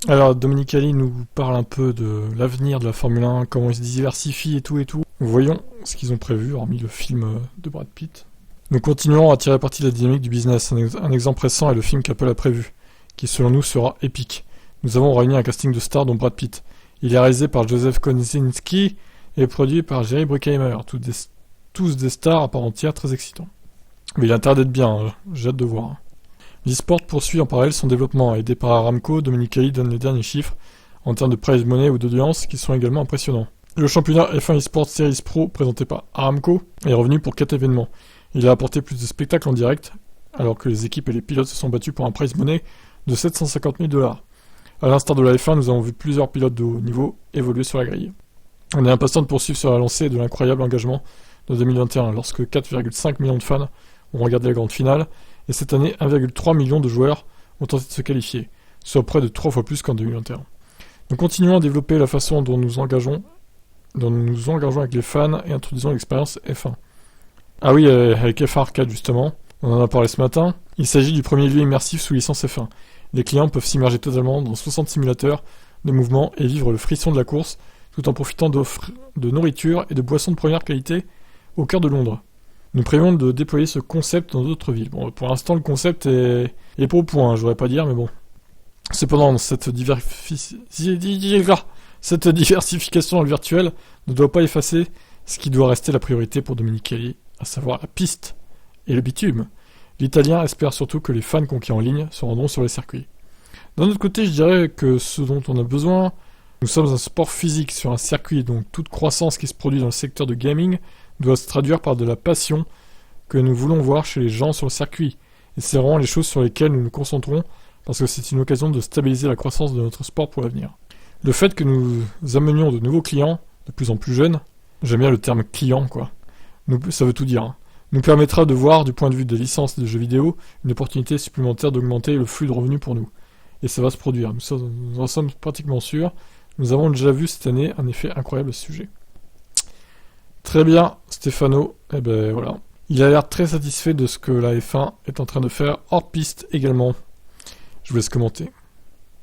Alors, Domenicali nous parle un peu de l'avenir de la Formule 1, comment ils se diversifient et tout et tout. Voyons ce qu'ils ont prévu, hormis le film de Brad Pitt. Nous continuons à tirer parti de la dynamique du business. Un exemple récent est le film qu'Apple a prévu, qui selon nous sera épique. Nous avons réuni un casting de stars dont Brad Pitt. Il est réalisé par Joseph Kosinski et produit par Jerry Bruckheimer, tous des stars à part entière très excitants. Mais il a intérêt d'être bien, j'ai hâte de voir. L'e-sport poursuit en parallèle son développement, aidé par Aramco. Domenicali donne les derniers chiffres en termes de prize money ou d'audience qui sont également impressionnants. Le championnat F1 eSport Series Pro, présenté par Aramco, est revenu pour 4 événements. Il a apporté plus de spectacles en direct, alors que les équipes et les pilotes se sont battus pour un prize money de 750 000 $. À l'instar de la F1, nous avons vu plusieurs pilotes de haut niveau évoluer sur la grille. On est impatient de poursuivre sur la lancée de l'incroyable engagement de 2021, lorsque 4,5 millions de fans ont regardé la grande finale, et cette année 1,3 million de joueurs ont tenté de se qualifier, soit près de 3 fois plus qu'en 2021. Nous continuons à développer la façon dont nous nous engageons avec les fans et introduisons l'expérience F1. Ah oui, avec F1 Arcade justement, on en a parlé ce matin, il s'agit du premier lieu immersif sous licence F1. Les clients peuvent s'immerger totalement dans 60 simulateurs de mouvement et vivre le frisson de la course, tout en profitant d'offres de nourriture et de boissons de première qualité au cœur de Londres. Nous prévoyons de déployer ce concept dans d'autres villes. Bon, pour l'instant, le concept est pas au point, je voudrais pas dire, mais bon. Cependant, cette diversification dans le virtuel ne doit pas effacer ce qui doit rester la priorité pour Domenicali, à savoir la piste et le bitume. L'Italien espère surtout que les fans conquis en ligne se rendront sur les circuits. D'un autre côté, je dirais que ce dont on a besoin, nous sommes un sport physique sur un circuit, donc toute croissance qui se produit dans le secteur de gaming doit se traduire par de la passion que nous voulons voir chez les gens sur le circuit. Et c'est vraiment les choses sur lesquelles nous nous concentrons, parce que c'est une occasion de stabiliser la croissance de notre sport pour l'avenir. Le fait que nous amenions de nouveaux clients, de plus en plus jeunes, j'aime bien le terme client, quoi. Ça veut tout dire, hein, nous permettra de voir, du point de vue des licences de jeux vidéo, une opportunité supplémentaire d'augmenter le flux de revenus pour nous. Et ça va se produire, nous en sommes pratiquement sûrs. Nous avons déjà vu cette année un effet incroyable à ce sujet. Très bien, Stéphano, eh ben voilà. Il a l'air très satisfait de ce que la F1 est en train de faire hors piste également. Je vous laisse commenter.